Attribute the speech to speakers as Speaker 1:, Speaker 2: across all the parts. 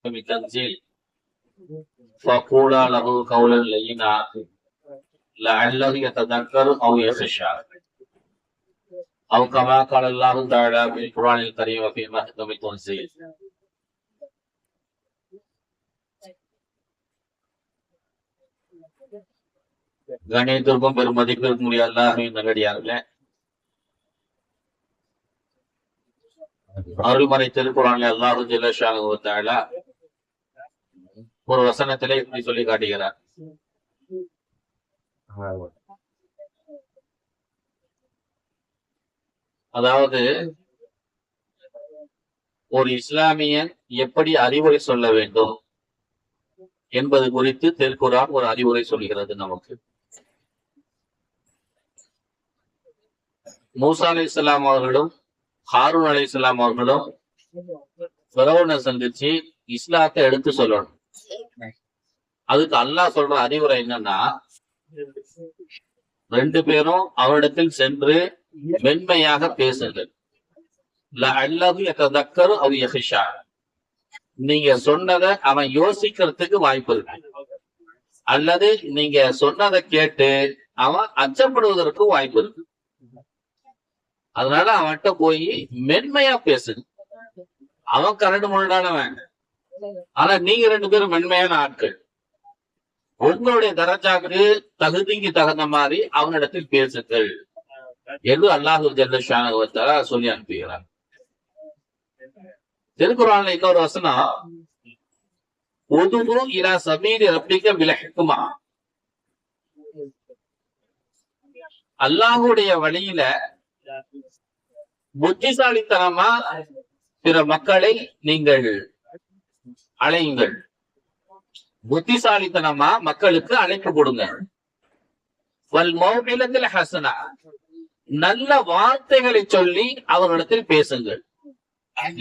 Speaker 1: بتنزيل فقولا له قولا لينا لعله يتذكر او يخشى او كما قال الله تعالى في القران الكريم وفي محكم التنزيل. கணியத்திற்கும் பெருமதிப்பிற்கும் உரிய அல்லாஹ்வின் நல்லடியார்களே, அருள்மறை திருக்குறானில் அல்லாஹு ஜல்ல ஷானஹு வ தஆலா ஒரு வசனத்திலே இப்படி சொல்லி காட்டுகிறார். அதாவது ஒரு இஸ்லாமியன் எப்படி அறிவுரை சொல்ல வேண்டும் என்பது குறித்து திருக்குரான் ஒரு அறிவுரை சொல்கிறது நமக்கு. மூசா அலைஹிஸ்ஸலாம் அவர்களும் ஹாரூன் அலைஹிஸ்ஸலாம் அவர்களும் ஃபிரௌனை சந்திச்சு இஸ்லாத்தை எடுத்து சொல்லணும். அதுக்கு அல்லாஹ் சொல்ற அறிவுரை என்னன்னா, ரெண்டு பேரும் அவரிடத்தில் சென்று மென்மையாக பேசுங்கள். லஅல்லஹு யததக்கரு அவ் யக்ஷா, நீங்க சொன்னதை அவன் யோசிக்கிறதுக்கு வாய்ப்பு இருக்கு, அல்லது நீங்க சொன்னதை கேட்டு அவன் அச்சப்படுவதற்கு வாய்ப்பு இருக்கு. அதனால அவன்கிட்ட போய் மென்மையா பேசுங்க. அவன் கரண்டு முரடானவன், ஆனா நீங்க ரெண்டு பேரும் மென்மையான ஆட்கள். உங்களுடைய தரஜாக்கு தகுதிக்கு தகுந்த மாதிரி அவனிடத்தில் பேசுங்கள் என்று அல்லாஹு ஜல்ல ஷானஹு வ தஆலா சொல்லி அனுப்புகிறார். திருக்குறான்ல இன்னொரு வசனம், உதுஉ இலா சபீலி ரப்பிக பில் ஹிக்மா, அல்லாஹ்வுடைய வழியில புத்திசாலித்தனமா பிற மக்களை நீங்கள் அழையுங்கள். புத்திசாலித்தனமா மக்களுக்கு அழைப்பு கொடுங்க. வல் மௌஇலத்தில் ஹஸனா, நல்ல வார்த்தைகளை சொல்லி அவர்களிடத்தில் பேசுங்கள்.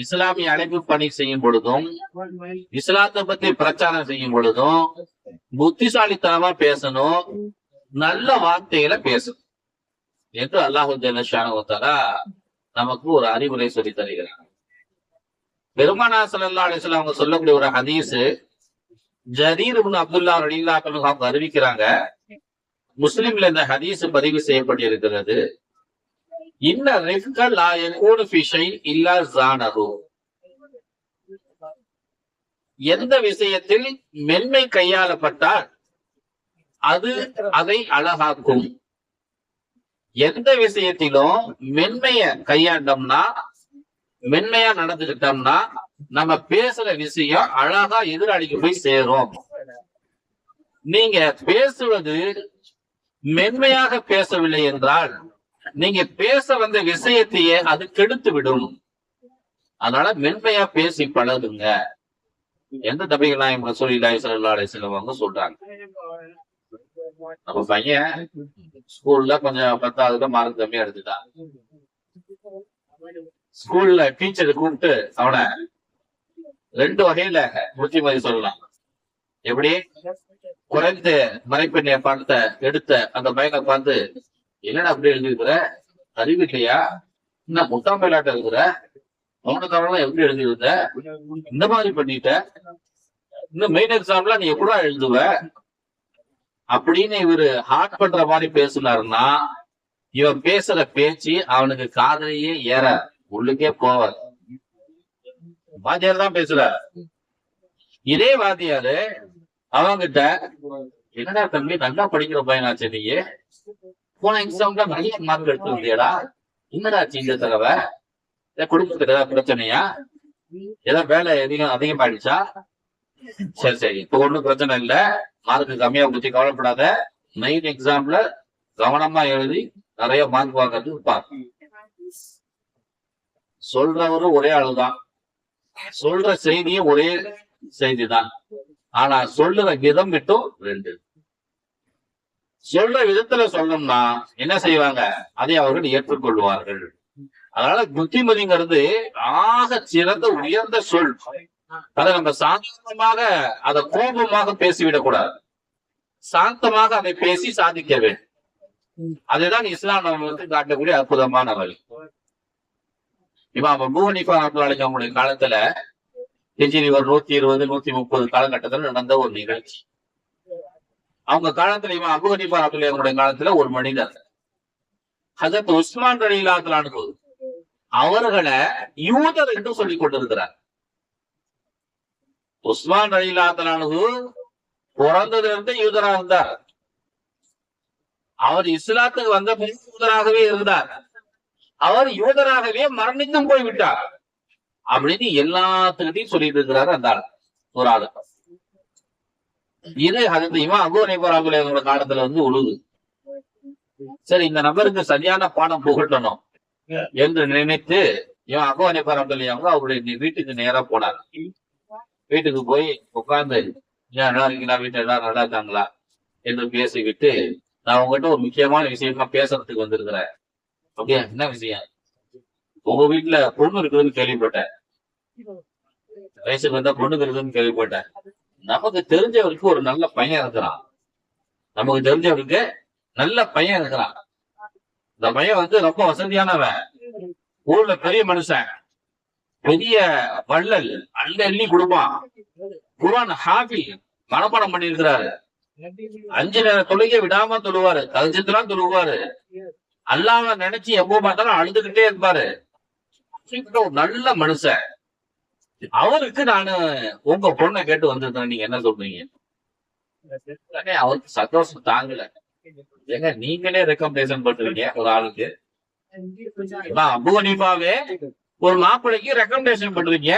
Speaker 1: இஸ்லாமிய அழைப்பு பணி செய்யும் பொழுதும் இஸ்லாத்தை பத்தி பிரச்சாரம் செய்யும் பொழுதும் புத்திசாலித்தனமா பேசணும், நல்ல வார்த்தைகளை பேசணும் என்று அல்லாஹு ஜல்ல ஷானஹு வ தஆலா நமக்கு ஒரு அறிவுரை சொல்லி தருகிறார். பெருமானார் ஸல்லல்லாஹு அலைஹி வஸல்லம் அவங்க சொல்லக்கூடிய ஒரு ஹதீஸ், ஜரீர் இப்னு அப்துல்லாஹ் ரலியல்லாஹு அன்ஹு அவங்க அறிவிக்கிறாங்க. முஸ்லிம்ல இந்த ஹதீஸ் பதிவு செய்யப்பட்டிருக்கிறது. இன்ன ரிஃப்க லா யகூனு ஃபீ ஷைஇன் இல்லா ஸானஹு, எந்த விஷயத்தில் மென்மை கையாளப்பட்டால் அது அதை அழகாக்கும். எந்த விஷயத்திலும் மென்மைய கையாண்டோம்னா, மென்மையா நடந்துக்கிட்டோம்னா, நம்ம பேசுற விஷயம் அழகா எதிராளிக்கு போய் சேரும். நீங்க பேசுவது மென்மையாக பேசவில்லை என்றால் நீங்க பேச வந்த விஷயத்தையே அது கெடுத்து விடும். அதனால மென்மையா பேசி பழகுங்க எந்த நபிகள் நாயகம் ரசூலுல்லாஹி ஸல்லல்லாஹு அலைஹி வஸல்லம் அவங்க சொல்றாங்க. நம்ம பையன் ஸ்கூல்ல கொஞ்சம் 10வது மார்க் கம்மியா எடுத்துட்டான். ஸ்கூல்ல டீச்சர் கூப்பிட்டு அவனை 2 வகையில புத்திமதி சொல்லலாம். எப்படி? குறைந்த மறைப்பெண்ணிய பாடத்தை எடுத்த அந்த பையனை பார்த்து, என்னடா அப்படி எழுதிருக்கிற, அறிவு இல்லையா, இன்னும் முட்டாம் பயிலாட்ட இருக்கிற, அவனுக்கு எப்படி எழுதிருந்த, இந்த மாதிரி பண்ணிட்ட, இன்னும் மெயின் எக்ஸாம்ல நீ எப்படா எழுதுவ அப்படின்னு இவரு ஹார்ட் பண்ற மாதிரி பேசினாருன்னா, இவன் பேசுற பேச்சு அவனுக்கு காதலையே ஏற உள்ளுக்கே போவார். வாத்தியார் தான் பேசுற. இதே வாத்தியாரு அவங்கிட்ட, என்னடா தம்பி நல்லா படிக்கிற பையனாச்சு, நீ போன எக்ஸாம்ல நிறைய மார்க் எடுத்து வந்தியடா, என்னடாச்சு இந்த தடவை, குடும்பத்துக்கு ஏதாவது பிரச்சனையா, ஏதாவது வேலை அதிகமாயிடுச்சா? சரி சரி, இப்ப ஒண்ணும் பிரச்சனை இல்ல, மார்க்கு கம்மியா பத்தி கவலைப்படாத, மெயின் எக்ஸாம்ல கவனமா எழுதி நிறைய மார்க் வாங்குறது பாரு. சொல்றவரும் ஒரே ஆளுதான், சொல்ற செய்தியும் ஒரே செய்தி தான், ஆனா சொல்ற விதம் மட்டும் 2. சொல்ற விதத்துல சொல்லணும்னா என்ன செய்வாங்க, அதை அவர்கள் ஏற்றுக்கொள்வார்கள். அதனால புத்திமதிங்கிறது ஆக சிறந்த உயர்ந்த சொல். அதை நம்ம சாந்தமாக, அதை கோபமாக பேசிவிடக்கூடாது, சாந்தமாக அதை பேசி சாதிக்க வேண்டும். அதுதான் இஸ்லாம் நமக்கு காட்டக்கூடிய அற்புதமான வழி. இமாம் அபூ ஹனீஃபா ரஹ்மத்துல்லாஹி அலைஹி அவங்களுடைய காலத்துல ஹிஜ்ரி ஒரு 120 130 காலகட்டத்தில் நடந்த ஒரு நிகழ்ச்சி. அவங்க காலத்துல இவன் அபூ ஹனீஃபா ரஹ்மத்துல்லாஹி காலத்துல ஒரு மனிதர் ஹஜரத் உஸ்மான் ரலியல்லாஹு அன்ஹு அவர்களை யூதர் என்று சொல்லிக் கொண்டிருக்கிறார். உஸ்மான் ரலியல்லாஹு அன்ஹு பிறந்ததிலிருந்து யூதரா இருந்தார். அவர் இஸ்லாத்துக்கு வந்த யூதராகவே இருந்தார். அவர் யூதராகவே மரணித்தும் போய்விட்டார் அப்படின்னு எல்லாத்துக்கிட்டையும் சொல்லிட்டு இருக்கிறாரு அந்த ஆள் ஒரு ஆளு. இது ஹஜரத் இமாம் அபூ ஹனீஃபா ரஹ்மத்துல்லாஹி காலத்துல உழுது. சரி, இந்த நபருக்கு சரியான பாடம் புகட்டணும் என்று நினைத்து இவன் அபூ ஹனீஃபா ரஹ்மத்துல்லாஹி அவருடைய வீட்டுக்கு நேரா போனார். வீட்டுக்கு போய் உட்கார்ந்து நல்லா இருக்கீங்களா, வீட்டுல எல்லாரும் நல்லா இருக்காங்களா என்று பேசிவிட்டு, நான் உங்ககிட்ட ஒரு முக்கியமான விஷயமா பேசுறதுக்கு வந்திருக்கிறேன். அப்படியா, என்ன விஷயம்? உங்க வீட்டுல பொண்ணு இருக்குதுன்னு கேள்விப்பட்டேன். வயசுக்கு வந்தா பொண்ணுக்கு இருக்குதுன்னு கேள்விப்பட்டேன். நமக்கு தெரிஞ்சவருக்கு ஒரு நல்ல பையன் இருக்கிறான். நமக்கு தெரிஞ்சவருக்கு நல்ல பையன் இருக்கிறான். இந்த பையன் ரொம்ப வசதியானவன், ஊர்ல பெரிய மனுஷன், பெரிய வள்ளல், அள்ளி கொடுப்பான், குர்ஆன் ஹாஃபிஸ், மனப்பாடம் பண்ணி இருக்கிறாரு, 5 நேர தொழுகை விடாம தொழுவாரு, தஹஜ்ஜுத்லாம் தொழுவாரு, அல்லாஹ்வை நினைச்சு எப்போ பார்த்தாலும் அழுதுகிட்டே இருப்பாரு. ஒரு நல்ல மனுஷன். அவருக்கு நானு உங்க பொண்ணை கேட்டு வந்திருக்கேன், நீங்க என்ன சொல்றீங்க? அவருக்கு சந்தோஷம் தாங்கல. ஏங்க, நீங்களே ரெக்கமெண்டேஷன் பண்றீங்க ஒரு ஆளுக்கு. அபூ ஹனீஃபாவே ஒரு மாப்பிள்ளைக்கு ரெக்கமெண்டேஷன் பண்றீங்க.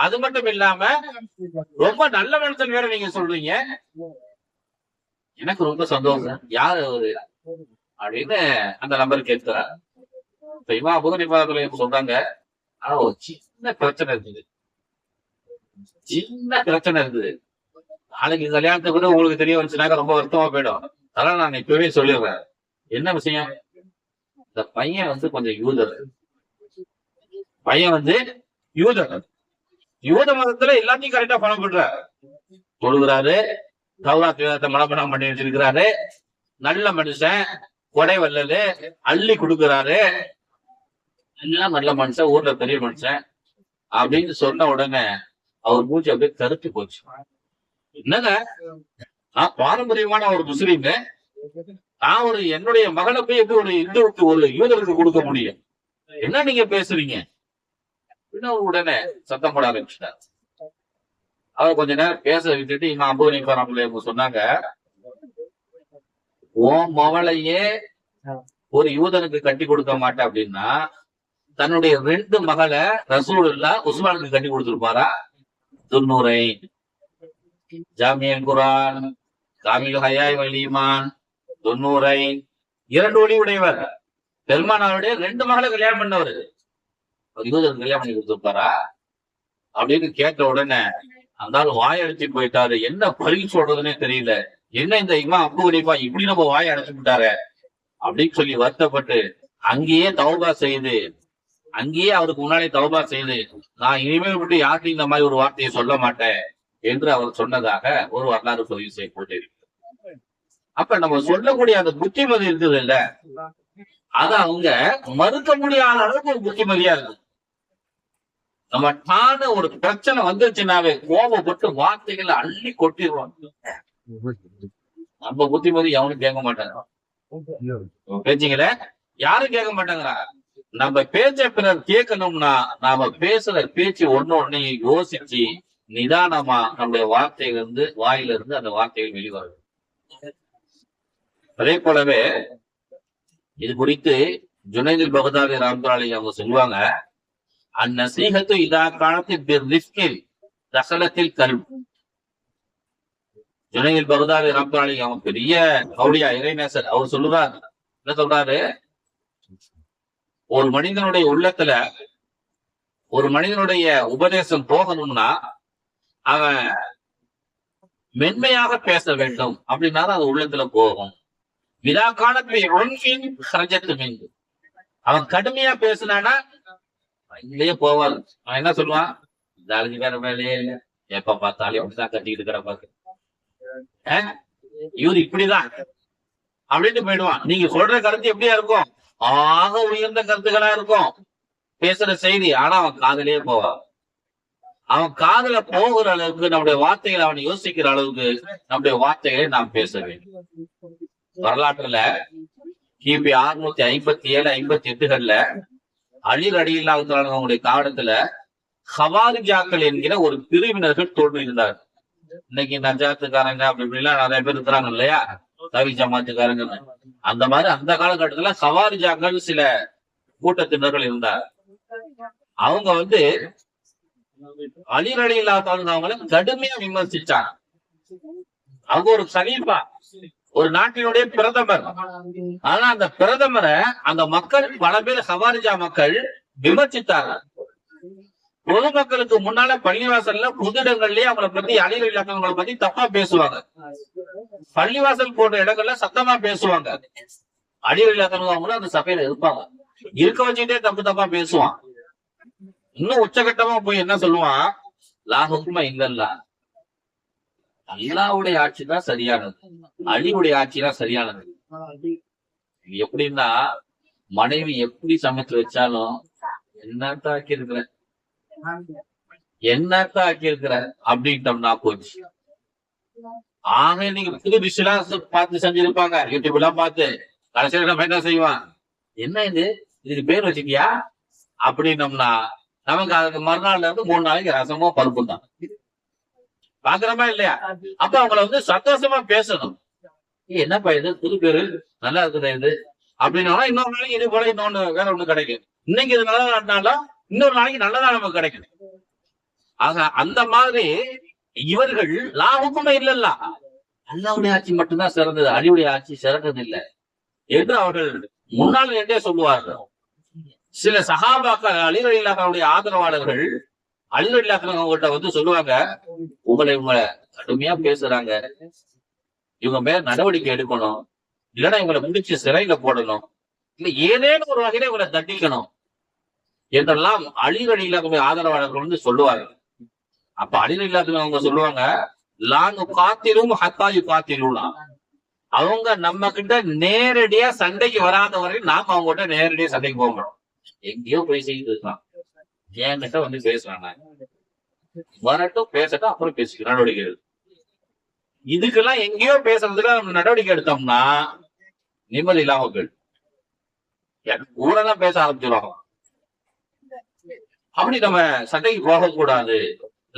Speaker 1: அது மட்டும் இல்லாம ரொம்ப நல்ல மனுஷன் வேற நீங்க சொல்றீங்க. எனக்கு ரொம்ப சந்தோஷம். யாரு அவரு அப்படின்னு அந்த நம்பர் கேட்கிறார். இப்ப இமாம் அபூ ஹனீஃபா சொல்றாங்க, ஆனா ஒரு சின்ன பிரச்சனை இருக்குது. நாளைக்கு கல்யாணத்துக்கு கூட உங்களுக்கு தெரிய வந்துச்சுனாக்க ரொம்ப வருத்தமா போயிடும். அதனால நான் இப்பவே சொல்லிடுறேன். என்ன விஷயம்? இந்த பையன் கொஞ்சம் யூதர். பையன் யூதர். யூத மதத்துல எல்லாத்தையும் கரெக்டா ஃபாலோ பண்றாரு. தொழுகிறாரு, தௌராத் வேதத்தை மனப்பாடம் பண்ணி வச்சிருக்கிறாரு, நல்ல மனுஷன், கொடை வல்லது, அள்ளி கொடுக்கிறாரு, எல்லாம் நல்ல மனுஷன், ஊர்ல பெரிய மனுஷன் அப்படின்னு சொன்ன உடனே அவர் மூஞ்சி அப்படியே கருத்து போச்சு. என்னங்க, நான் பாரம்பரியமான ஒரு முஸ்லீம், நான் என்னுடைய மகனை போய் எப்படி ஒரு இந்துவுக்கு ஒரு யூதருக்கு கொடுக்க முடியும்? என்ன நீங்க பேசுறீங்க? உடனே சத்தம் போட ஆரம்பிச்சிட்டார். அவர் கொஞ்ச நேரம் பேச விட்டுட்டு இமாம் அபூ ஹனீஃபா ரஹ்மத்துல்லாஹி சொன்னாங்க, உன் மவளையே ஒரு யூதனுக்கு கட்டி கொடுக்க மாட்டேன் அப்படின்னா தன்னுடைய 2 மகளை ரசூலுல்லாஹ் உஸ்மானுக்கு கட்டி கொடுத்திருப்பாரா? துன்னூரை, ஜாமியல் குர்ஆன், காமில் ஹயாய் வல் ஈமான், துன்னூரை, 2 ஒளி உடையவர். பெருமானாருடைய 2 மகளை கல்யாணம் பண்ணவர் யூதருக்கு கல்யாணம் பண்ணி கொடுத்திருப்பாரா அப்படின்னு கேட்ட உடனே அந்த ஆள் வாயடிச்சு போயிட்டாரு. என்ன பதில் சொல்றதுன்னே தெரியல. என்ன இந்த இமாம் அபூ ஹனீஃபா இப்படி நம்ம வாயை அடைச்சு விட்டாரு அப்படின்னு சொல்லி வருத்தப்பட்டு அங்கேயே தௌபா செய்து, அங்கேயே அவருக்கு முன்னாடி தௌபா செய்து, நான் இனிமேல் விட்டு யார்கிட்டையும் இந்த மாதிரி ஒரு வார்த்தையை சொல்ல மாட்டேன் என்று அவர் சொன்னதாக ஒரு வரலாறு பதிவு செய்யப்பட்டு. அப்ப நம்ம சொல்லக்கூடிய அந்த புத்திமதி இருக்குது இல்ல, அத அவங்க மறுக்க முடியாத அளவுக்கு ஒரு புத்திமதியா இருக்கு. நம்ம ஒரு பிரச்சனை வந்துருச்சுனாவே கோபப்பட்டு வார்த்தைகளை அள்ளி கொட்டிடுவாங்க. நம்ம புத்திமதி எவனும் கேட்க மாட்டாங்க. பேச்சுங்கள யாரும் கேட்க மாட்டாங்களா? நம்ம பேச்ச பிறர் கேட்கணும்னா நாம பேசுற பேச்சு ஒண்ணு யோசிச்சு நிதானமா நம்முடைய வார்த்தையிலிருந்து வாயிலிருந்து அந்த வார்த்தைகள் வெளிவரும். அதே போலவே இது குறித்து ஜுனைதுல் பக்தாதி ரஹ்மத்துல்லாஹி அவங்க சொல்லுவாங்க, அந்நசீஹத்து இதா கானத் பிர்ரிஃகில் தஸலத்தில் கல்ப். ஜுனைதுல் பக்தாதி ரஹ்மத்துல்லாஹி அவங்க பெரிய அவுலியா, இறைநேசர். அவர் சொல்லுறாரு, என்ன சொல்றாரு, ஒரு மனிதனுடைய உள்ளத்துல ஒரு மனிதனுடைய உபதேசம் போகணும்னா அவன் மென்மையாக பேச வேண்டும் அப்படின்னா அது உள்ளத்துல போகும். விதா காலத்தை அவன் கடுமையா பேசினானா இல்லையே போவாது. அவன் என்ன சொல்லுவான், இந்த அழகு வேற வேலையே இல்ல, எப்ப பார்த்தாலும் அப்படிதான் கட்டிக்கிட்டு இருக்கிற பாக்கு, இவரு இப்படிதான் அப்படின்ட்டு போயிடுவான். நீங்க சொல்ற கருத்து எப்படியா இருக்கும்? ஆக உயர்ந்த கருத்துக்களா இருக்கும் பேசுற செய்தி, ஆனா அவன் காதலே போவான். அவன் காதுல போகிற அளவுக்கு நம்முடைய வார்த்தைகளை அவன் யோசிக்கிற அளவுக்கு நம்முடைய வார்த்தைகளை நாம் பேச வேண்டும். வரலாற்றுல கிபி 657-58 அலி ரலியல்லாஹு காலத்துல ஹவாரிஜாக்கள் என்கிற ஒரு பிரிவினர்கள் தோன்றியிருந்தார். இன்னைக்கு நஜாத்துக்காரங்க அப்படி இப்படிலாம் நிறைய பேர் இருக்கிறாங்க இல்லையா, தவி ஜமாத்துக்காரங்க. அந்த மாதிரி அந்த காலகட்டத்துல ஹவாரிஜாக்கள் சில கூட்டத்தினர்கள் இருந்தார். அவங்க அலி ரலியல்லாஹு அவங்களை கடுமையா விமர்சிச்சாங்க. அவங்க ஒரு சலீஃபா, ஒரு நாட்டினுடைய பிரதமர். ஆனா அந்த பிரதமரை அந்த மக்கள் பல பேர் ஹவாரிஜா மக்கள் விமர்சித்தாங்க. பொதுமக்களுக்கு முன்னால பள்ளிவாசல்ல பொது இடங்கள்லயே அவங்களை பத்தி அலி ரலியல்லாஹு பத்தி தப்பா பேசுவாங்க. பள்ளிவாசல் போன்ற இடங்கள்ல சத்தமா பேசுவாங்க. அலி ரலியல்லாஹு அந்த சபையில இருப்பாங்க, இருக்க வச்சுட்டே தப்பா பேசுவான். இன்னும் உச்சகட்டமா போய் என்ன சொல்லுவான், லா ஹுக்ம இல்லல்லாஹ், அல்லாஹ்வுடைய ஆட்சி தான் சரியானது, அலியுடைய ஆட்சி தான் சரியானது. எப்படின்னா, மனைவி எப்படி சமைச்சு வச்சாலும் என்னத்தான் ஆக்கி இருக்கிற அப்படின்ட்டோம்னா போச்சு. ஆக நீங்க புது டிஷ் எல்லாம் பார்த்து செஞ்சிருப்பாங்க, யூடியூப் எல்லாம் பார்த்து. கடைசியில நம்ம என்ன செய்வான், என்ன இதுக்கு பேர் வச்சுக்கியா அப்படின்னோம்னா நமக்கு அதுக்கு மறுநாள்ல இருந்து 3 நாளைக்கு ரசமோ பருப்பு தான் பாக்குறோமா இல்லையா? அப்ப அவங்கள சந்தோஷமா பேசணும். என்னப்பா இது புது பேரு நல்லா இருக்குதா இது அப்படின்னா, இன்னொரு நாளைக்கு இது போல இன்னொன்னு வேற ஒண்ணு கிடைக்கும். இன்னைக்கு இது நல்லா நடந்தாலும் இன்னொரு நாளைக்கு நல்லதா நமக்கு கிடைக்கும். ஆக அந்த மாதிரி இவர்கள் லாபக்குமே இல்லல்ல, அல்லாவுடைய ஆட்சி மட்டும்தான் சிறந்தது, அலியுடைய ஆட்சி சிறந்தது இல்லை என்று அவர்கள் முன்னால் என்றே சொல்லுவார்கள். சில சஹாபாக்கள் அலி ரலியல்லாஹு ஆதரவாளர்கள் அலி ரலியல்லாஹு சொல்லுவாங்க, உங்களை கடுமையா பேசுறாங்க, இவங்க மேல நடவடிக்கை எடுக்கணும், இல்லைன்னா இவங்களை முடிச்சு சிறையில போடணும், இல்ல ஏதேனும் ஒரு வகையில இவங்களை தண்டிக்கணும் என்றெல்லாம் அலி ரலியல்லாஹு ஆதரவாளர்கள் சொல்லுவார்கள். அப்ப அலி ரலியல்லாஹு அவங்க சொல்லுவாங்க, லானு காத்திலும் ஹத்தாயு காத்திலும்னா, அவங்க நம்ம கிட்ட நேரடியா சண்டைக்கு வராத வரையும் நாம அவங்க கிட்ட நேரடியா சண்டைக்கு போக மாட்டோம். எங்கேயோ போய் செய்து இருக்கான், என்கிட்ட பேசுறாங்க, வரட்டும் பேசட்டும், அப்புறம் பேசிக்க நடவடிக்கை. இதுக்கெல்லாம் எங்கேயோ பேசுறதுக்கு நம்ம நடவடிக்கை எடுத்தோம்னா நிம்மதி இல்லாம போயிடும், ஊரெல்லாம் பேச ஆரம்பிச்சிருவாங்க. அப்படி நம்ம சண்டைக்கு போகக்கூடாது.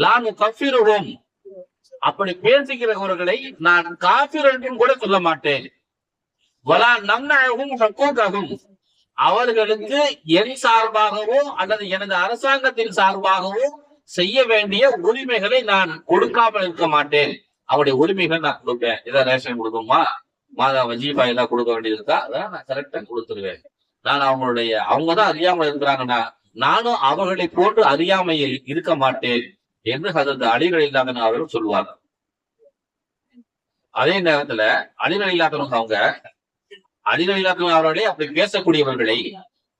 Speaker 1: லானு கஃபிருஹும், அப்படி பேசிக்கிறவர்களை நான் காஃபிர் என்றும் கூட சொல்ல மாட்டேன். வலா நம்னஹும் ஹக்கூகஹும், அவர்களுக்கு என் சார்பாகவோ அல்லது எனது அரசாங்கத்தின் சார்பாகவோ செய்ய வேண்டிய உரிமைகளை நான் கொடுக்காமல் இருக்க மாட்டேன். அவருடைய உரிமைகள் நான் கொடுப்பேன். ஏதாவது ரேஷன் கொடுக்குமா, மாதா வஜீபா எல்லாம் கொடுக்க வேண்டியது இருக்கா, அதான் நான் கரெக்டா கொடுத்துருவேன். நான் அவங்கதான் அறியாமல் இருக்கிறாங்கன்னா நானும் அவர்களை போன்று அறியாமையில் இருக்க மாட்டேன் என்று ஹஜ்ரத் அலி ரலியல்லாஹு அவர்கள் சொல்லுவார்கள். அதே நேரத்துல அலி ரலியல்லாஹு அவங்க அலி ரலியல்லாஹு அவர்களே அப்படி பேசக்கூடியவர்களை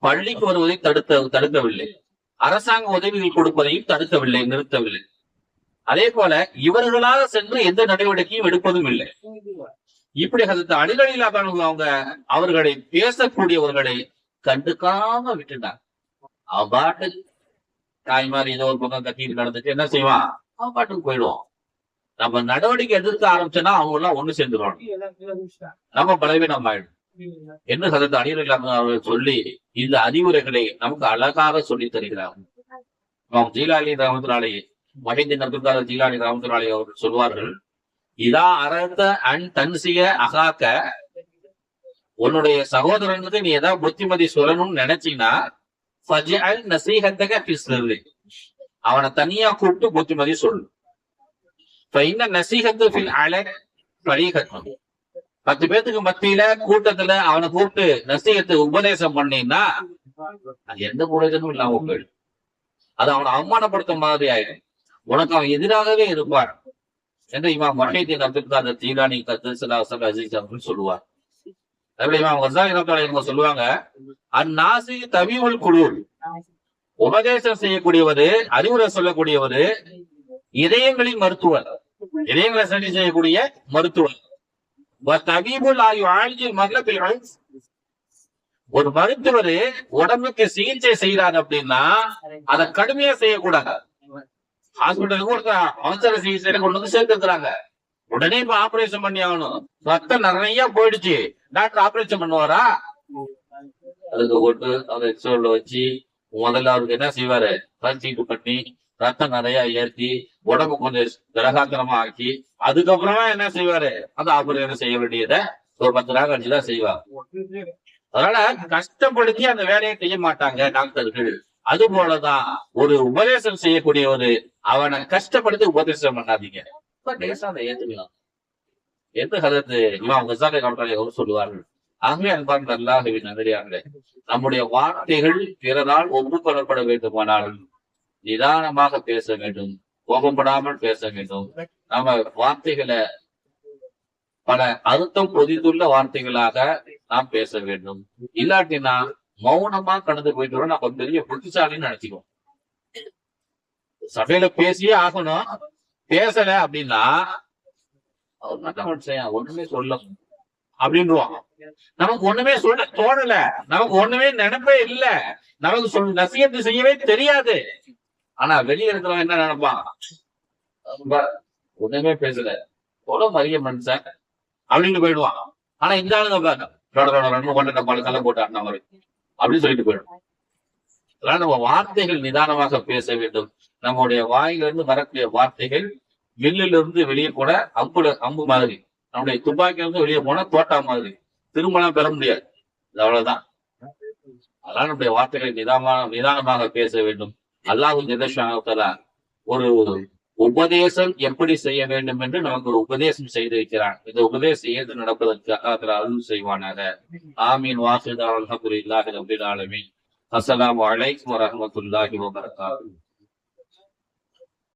Speaker 1: பள்ளிக்கு வருவதை தடுக்கவில்லை, அரசாங்க உதவிகள் கொடுப்பதையும் தடுக்கவில்லை, நிறுத்தவில்லை. அதே போல இவர்களாக சென்று எந்த நடவடிக்கையும் எடுப்பதும் இல்லை. இப்படி ஹஜ்ரத் அலி ரலியல்லாஹு அவங்க அவர்களை பேசக்கூடியவர்களை கண்டுக்காம விட்டுட்டாங்க. அவன் பாட்டு தாய் மாதிரி ஏதோ ஒரு பக்கம் கத்திட்டு நடந்துட்டு என்ன செய்வான், அவன் பாட்டுக்கு போயிடுவான். நம்ம நடவடிக்கை எதிர்க்க ஆரம்பிச்சோன்னா அவங்க எல்லாம் ஒண்ணு சேர்ந்துருவாங்க, நம்ம பலவீனம் ஆயிடும் என்று ஹஜ்ரத் அலி ரலியல்லாஹு அவர்கள் சொல்லி இந்த அறிவுரைகளை நமக்கு அழகாக சொல்லி தருகிறார்கள். ஜீலானி ரஹ்மத்துல்லாஹி மஹிதீன் அப்துல் காதர் ஜீலானி ரஹ்மத்துல்லாஹி அவர்கள் சொல்வார்கள், இதா அரத அன் தன்சிய அகாக்க, உன்னுடைய சகோதரனுக்கு நீ ஏதாவது புத்திமதி சொல்லணும்னு நினைச்சீங்கன்னா அவனை தனியா கூப்பிட்டு புத்திமதி சொல்லு. 10 பேத்துக்கு மத்தியில கூட்டத்துல அவனை கூப்பிட்டு நசீகத்தை உபதேசம் பண்ணீங்கன்னா அது எந்த பிரயோஜனமும் இல்லாம போயிடும். அது அவனை அவமானப்படுத்த மாதிரி ஆயிடும், உனக்கு அவன் எதிராகவே இருப்பான் என்று இமாம் மஹீதீன் அப்துல் காதர் ஜீலானி அஜீஸ் அப்படின்னு சொல்லுவார். சொல்லுவாங்க, அந்நாசி தவியுல் குலூர், உபதேசம் செய்யக்கூடியவது, அறிவுரை சொல்லக்கூடியவது இதயங்களின் மருத்துவர், இதயங்களை சரி செய்யக்கூடிய மருத்துவர். ஒரு மருத்துவர் உடம்புக்கு சிகிச்சை செய்யறாரு அப்படின்னா அதை கடுமையா செய்யக்கூடாது. ஹாஸ்பிட்டலுக்கு ஒரு அவசர சிகிச்சையில கொண்டு வந்து சேர்த்துருக்காங்க. உடனே இப்ப ஆபரேஷன் பண்ணி ஆகணும். ரத்தம் நிறைய போயிடுச்சு, டாக்டர் ஆபரேஷன் பண்ணுவாரா? அதுக்கு போட்டு அந்த எக்ஸோல வச்சு முதல்ல அவருக்கு என்ன செய்வாரு, சீட்டு பண்ணி ரத்தம் நிறைய ஏற்றி உடம்பு கொஞ்சம் திடகாத்திரமா ஆக்கி அதுக்கப்புறமா என்ன செய்வாரு, அந்த ஆபரேஷன் செய்ய வேண்டியதை ஒரு 10 நாள் கழிச்சுதான் செய்வார். அதனால கஷ்டப்படுத்தி அந்த வேலையை செய்ய மாட்டாங்க டாக்டர்கள். அது போலதான் ஒரு உபதேசம் செய்யக்கூடியவரு அவனை கஷ்டப்படுத்தி உபதேசம் பண்ணாதீங்க, அதை ஏத்துக்கலாம். எந்த கருத்து இமாம் கசாலி ரஹ்மத்துல்லாஹி சொல்லுவார்கள். ஆகவே அன்பார்ந்த அல்லாஹ்வின் நல்லடியார்களே, நம்முடைய வார்த்தைகள் பிறரால் ஒப்புக்கொள்ளப்பட வேண்டுமானால் நிதானமாக பேச வேண்டும், கோபப்படாமல் பேச வேண்டும். நம்ம வார்த்தைகளை பல அர்த்தம் பொதிந்துள்ள வார்த்தைகளாக நாம் பேச வேண்டும். இல்லாட்டினா மௌனமா கடந்து போயிட்டு நம்ம பெரிய புத்திசாலின்னு நினைச்சுக்கோம். சபையில பேசியே ஆகணும், பேசல அப்படின்னா அவர் நல்ல மனுஷன் ஒண்ணுமே சொல்ல அப்படின்றான். நமக்கு ஒண்ணுமே சொல்ல தோணல, நமக்கு ஒண்ணுமே நினைப்பே இல்ல, நமக்கு நசியத்து செய்யவே தெரியாது. ஆனா வெளியே இருக்கிறவன் என்ன நினைப்பான், ஒண்ணுமே பேசல போல மரிய மனுஷன் அப்படின்னு போயிடுவான். ஆனா இந்த ஆளுங்க கொண்ட போட்டு ஆடின மாதிரி அப்படின்னு சொல்லிட்டு போயிடும். அதனால நம்ம வார்த்தைகள் நிதானமாக பேச வேண்டும். நம்முடைய வாயிலிருந்து வரக்கூடிய வார்த்தைகள் வில்லிலிருந்து வெளியே போன அம்பு மாதிரி, நம்முடைய துப்பாக்கியிலிருந்து வெளியே போன தோட்டா மாதிரி திரும்பலாம் பெற முடியாது. அவ்வளவுதான். அதனால நம்முடைய வார்த்தைகளை நிதானமாக பேச வேண்டும். அல்லாஹ் ஜல்ல ஒரு உபதேசம் எப்படி செய்ய வேண்டும் என்று நமக்கு ஒரு உபதேசம் செய்து வைக்கிறான். இந்த உபதேசம் ஏற்று நடப்பதற்கு அருள் செய்வானாக. ஆமீன். வாஹித் அல்ஹம்துலில்லாஹி ரப்பில் ஆலமீன். அஸ்ஸலாமு அலைக்கும் வரஹ்மத்துல்லாஹி வபரகாத்துஹு.